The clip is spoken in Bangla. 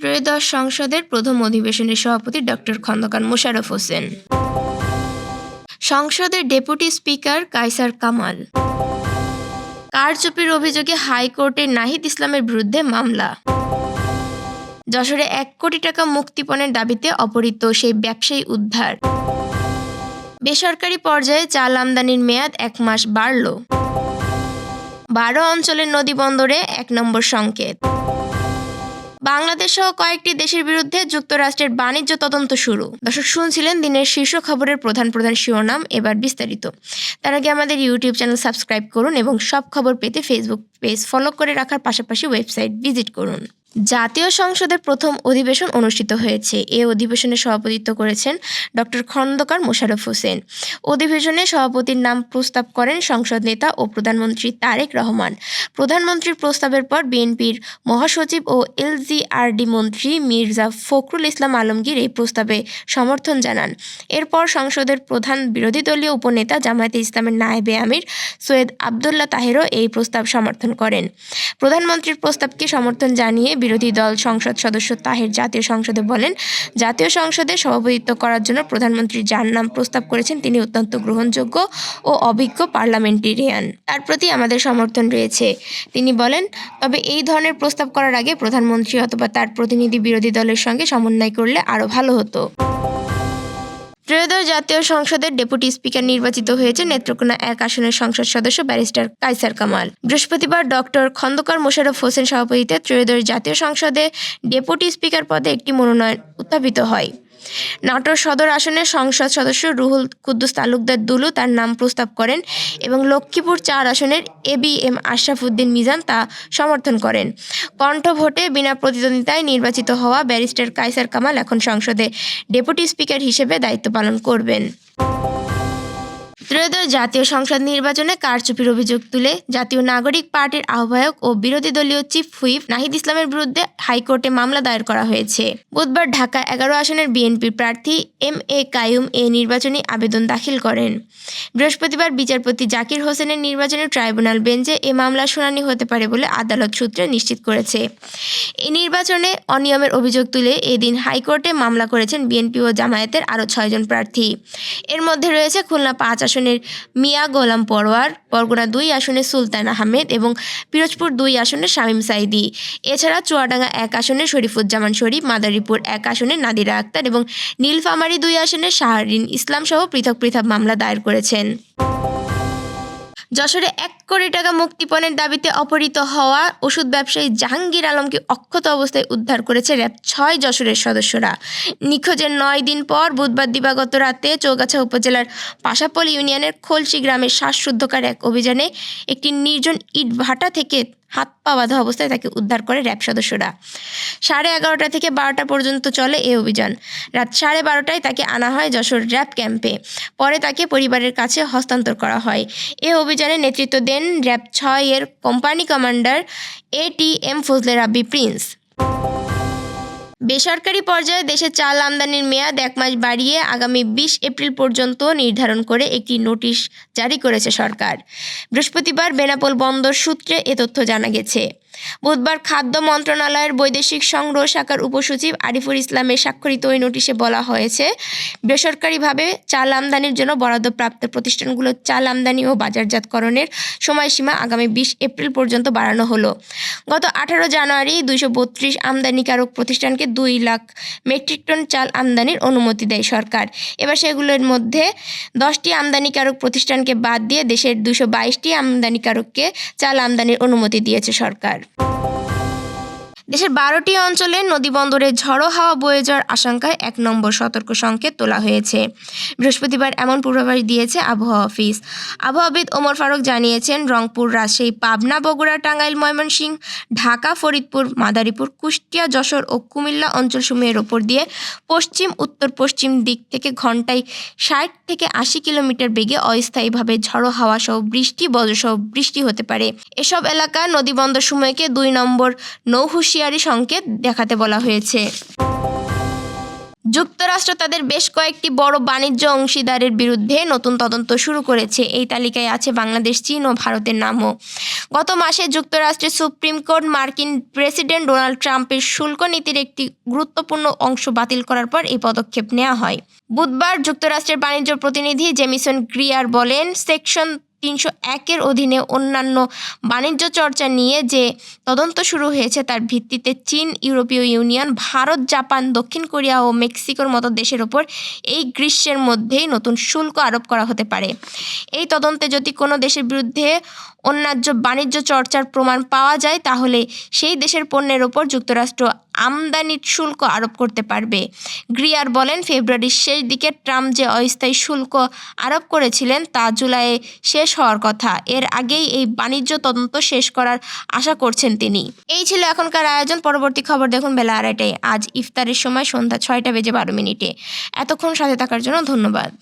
ত্রয়োদশ সংসদের প্রথম অধিবেশনের সভাপতি ডক্টর খন্দকার মোশাররফ হোসেন। সংসদের ডেপুটি স্পিকার কায়সার কামাল। কারচুপির অভিযোগে হাইকোর্টে নাহিদ ইসলামের বিরুদ্ধে মামলা। যশোরে 1 কোটি টাকা মুক্তিপণের দাবিতে অপহৃত সেই ব্যবসায়ী উদ্ধার। বেসরকারি পর্যায়ে চাল আমদানির মেয়াদ 1 মাস বাড়ল। 12 অঞ্চলের নদী বন্দরে 1 নম্বর সংকেত। বাংলাদেশ সহ কয়েকটি দেশের বিরুদ্ধে যুক্তরাষ্ট্রের বাণিজ্য তদন্ত শুরু। দর্শক, শুনছিলেন দিনের শীর্ষ খবরের প্রধান শিরোনাম। এবার বিস্তারিত। তার আগে আমাদের ইউটিউব চ্যানেল সাবস্ক্রাইব করুন এবং সব খবর পেতে ফেসবুক পেজ ফলো করে রাখার পাশাপাশি ওয়েবসাইট ভিজিট করুন। জাতীয় সংসদের প্রথম অধিবেশন অনুষ্ঠিত হয়েছে। এ অধিবেশনে সভাপতিত্ব করেছেন ডক্টর খন্দকার মোশাররফ হোসেন। অধিবেশনে সভাপতির নাম প্রস্তাব করেন সংসদ নেতা ও প্রধানমন্ত্রী তারেক রহমান। প্রধানমন্ত্রীর প্রস্তাবের পর বিএনপির মহাসচিব ও এলজিআরডি মন্ত্রী মির্জা ফখরুল ইসলাম আলমগীর এই প্রস্তাবে সমর্থন জানান। এরপর সংসদের প্রধান বিরোধী দলীয় উপনেতা জামায়াতে ইসলামের নায়েবে আমির সৈয়দ আবদুল্লাহ তাহেরও এই প্রস্তাব সমর্থন করেন। প্রধানমন্ত্রীর প্রস্তাবকে সমর্থন জানিয়ে বিরোধী দল সংসদ সদস্য তাহের জাতীয় সংসদে বলেন, জাতীয় সংসদে সভাপতিত্ব করার জন্য প্রধানমন্ত্রী যার নাম প্রস্তাব করেছেন তিনি অত্যন্ত গ্রহণযোগ্য ও অভিজ্ঞ পার্লামেন্টেরিয়ান। তার প্রতি আমাদের সমর্থন রয়েছে। তিনি বলেন, তবে এই ধরনের প্রস্তাব করার আগে প্রধানমন্ত্রী অথবা তার প্রতিনিধি বিরোধী দলের সঙ্গে সমন্বয় করলে আরও ভালো হতো। ত্রয়োদশ জাতীয় সংসদের ডেপুটি স্পিকার নির্বাচিত হয়েছে নেত্রকোনা 1 আসনের সংসদ সদস্য ব্যারিস্টার কায়সার কামাল। বৃহস্পতিবার ডক্টর খন্দকার মোশাররফ হোসেন সভাপতিত্বে ত্রয়োদশ জাতীয় সংসদে ডেপুটি স্পিকার পদে একটি মনোনয়ন উত্থাপিত হয়। নাটোর সদর আসনের সংসদ সদস্য রুহুল কুদ্দুস তালুকদার দুলু তার নাম প্রস্তাব করেন এবং লক্ষ্মীপুর 4 আসনের এবিএম আশরাফ উদ্দিন মিজান তা সমর্থন করেন। কণ্ঠ ভোটে বিনা প্রতিদ্বন্দ্বিতায় নির্বাচিত হওয়া ব্যারিস্টার কায়সার কামাল এখন সংসদে ডেপুটি স্পিকার হিসেবে দায়িত্ব পালন করবেন। ত্রয়োদশ জাতীয় সংসদ নির্বাচনে কারচুপির অভিযোগ তুলে জাতীয় নাগরিক পার্টির আহ্বায়ক ও বিরোধী দলীয় চিফ হুইপ নাহিদ ইসলামের বিরুদ্ধে হাইকোর্টে মামলা দায়ের করা হয়েছে। বুধবার ঢাকা 11 আসনের বিএনপির প্রার্থী এম.এ. কাইয়ুম এ নির্বাচনী আবেদন দাখিল করেন। বৃহস্পতিবার বিচারপতি জাকির হোসেনের নির্বাচনী ট্রাইব্যুনাল বেঞ্চে এ মামলার শুনানি হতে পারে বলে আদালত সূত্রে নিশ্চিত করেছে। এই নির্বাচনে অনিয়মের অভিযোগ তুলে এদিন হাইকোর্টে মামলা করেছেন বিএনপি ও জামায়াতের আরও 6 জন প্রার্থী। এর মধ্যে রয়েছে খুলনা 5 আসনের মিয়া গোলাম পরোয়ার, বরগুনা 2 আসনের সুলতান আহমেদ এবং পিরোজপুর 2 আসনের শামীম সাঈদী। এছাড়া চুয়াডাঙ্গা 1 আসনের শরীফুজ্জামান শরীফ, মাদারীপুর 1 আসনের নাদিরা আক্তার এবং নীলফামারী 2 আসনের শাহরিন ইসলাম সহ পৃথক পৃথক মামলা দায়ের করেছেন। যশোরে 1 কোটি টাকা মুক্তিপণের দাবিতে অপহৃত হওয়া ওষুধ ব্যবসায়ী জাহাঙ্গীর আলমকে অক্ষত অবস্থায় উদ্ধার করেছে র্যাব 6 যশোরের সদস্যরা। নিখোঁজের 9 দিন পর বুধবার দিবাগত রাতে চৌগাছা উপজেলার পাশাপল ইউনিয়নের খোলসি গ্রামের শ্বাসরুদ্ধকর এক অভিযানে একটি নির্জন ইটভাটা থেকে হাত পা বাঁধা অবস্থায় তাকে উদ্ধার করে র্যাব সদস্যরা। 11:30 থেকে 12টা পর্যন্ত চলে এই অভিযান। রাত 12:30টায় তাকে আনা হয় যশোর র্যাব ক্যাম্পে। পরে তাকে পরিবারের কাছে হস্তান্তর করা হয়। এ অভিযানে নেতৃত্ব দেন র্যাব 6 এর কোম্পানি কমান্ডার এটিএম ফজলে রাব্বি প্রিন্স। বেসরকারি পর্যায়ে দেশে চাল আমদানির মেয়াদ 1 মাস বাড়িয়ে আগামী 20 এপ্রিল পর্যন্ত নির্ধারণ করে একটি নোটিশ জারি করেছে সরকার। বৃহস্পতিবার বেনাপোল বন্দর সূত্রে এ তথ্য জানা গেছে। বুধবার খাদ্য মন্ত্রণালয়ের বৈদেশিক সংগ্রহ শাখার উপসচিব আরিফুল ইসলামের স্বাক্ষরিত ওই নোটিশে বলা হয়েছে, বেসরকারিভাবে চাল আমদানির জন্য বরাদ্দপ্রাপ্ত প্রতিষ্ঠানগুলোর চাল আমদানি ও বাজারজাতকরণের সময়সীমা আগামী 20 এপ্রিল পর্যন্ত বাড়ানো হলো। গত 18 জানুয়ারি 232 আমদানিকারক প্রতিষ্ঠানকে 2 লাখ মেট্রিক টন চাল আমদানির অনুমতি দেয় সরকার। এবার সেগুলোর মধ্যে 10টি আমদানিকারক প্রতিষ্ঠানকে বাদ দিয়ে দেশের 222টি আমদানিকারককে চাল আমদানির অনুমতি দিয়েছে সরকার। দেশের 12টি অঞ্চলে নদীবন্দরে ঝড়ো হাওয়া বয়ে যাওয়ার আশঙ্কায় 1 নম্বর সতর্ক সংকেত তোলা হয়েছে। বৃহস্পতিবার এমন পূর্বাভাস দিয়েছে আবহাওয়া অফিস। আবহাওয়াবিদ ওমর ফারুক জানিয়েছেন, রংপুর, রাজশাহী, পাবনা, বগুড়া, টাঙ্গাইল, ময়মনসিংহ, ঢাকা, ফরিদপুর, মাদারীপুর, কুষ্টিয়া, যশোর ও কুমিল্লা অঞ্চলসমূহের ওপর দিয়ে পশ্চিম উত্তর পশ্চিম দিক থেকে ঘন্টায় 60 থেকে 80 কিলোমিটার বেগে অস্থায়ীভাবে ঝড়ো হাওয়া সহ বৃষ্টি, বজ্রসহ বৃষ্টি হতে পারে। এসব এলাকা নদীবন্দরসমূহকে 2 নম্বর নৌ হুঁশিয়ারি সংকেত দেখাতে বলা হয়েছে। যুক্তরাষ্ট্র তাদের বেশ কয়েকটি বড় বাণিজ্য অংশীদারের বিরুদ্ধে নতুন তদন্ত শুরু করেছে। এই তালিকায় আছে বাংলাদেশ, চীন ও ভারতের নামও। গত মাসে যুক্তরাষ্ট্রের সুপ্রিম কোর্ট মার্কিন প্রেসিডেন্ট ডোনাল্ড ট্রাম্পের শুল্ক নীতির একটি গুরুত্বপূর্ণ অংশ বাতিল করার পর এই পদক্ষেপ নেওয়া হয়। বুধবার যুক্তরাষ্ট্রের বাণিজ্য প্রতিনিধি জেমিসন গ্রিয়ার বলেন, সেকশন 301-এর অধীনে অন্যান্য বাণিজ্য চর্চা নিয়ে যে তদন্ত শুরু হয়েছে তার ভিত্তিতে চীন, ইউরোপীয় ইউনিয়ন, ভারত, জাপান, দক্ষিণ কোরিয়া ও মেক্সিকোর মতো দেশের ওপর এই গ্রীষ্মের মধ্যেই নতুন শুল্ক আরোপ করা হতে পারে। এই তদন্তে যদি কোনো দেশের বিরুদ্ধে অন্যায্য বাণিজ্য চর্চার প্রমাণ পাওয়া যায় তাহলে সেই দেশের পণ্যের ওপর যুক্তরাষ্ট্র আমদানির শুল্ক আরোপ করতে পারবে। গ্রিয়ার বলেন, ফেব্রুয়ারির শেষ দিকে ট্রাম্প যে অস্থায়ী শুল্ক আরোপ করেছিলেন তা জুলাইয়ে শেষ হওয়ার কথা। এর আগেই এই বাণিজ্য তদন্ত শেষ করার আশা করছেন তিনি। এই ছিল এখনকার আয়োজন। পরবর্তী খবর দেখুন বেলা 2:30টায়। আজ ইফতারের সময় সন্ধ্যা 6টা বেজে 12 মিনিটে। এতক্ষণ সাথে থাকার জন্য ধন্যবাদ।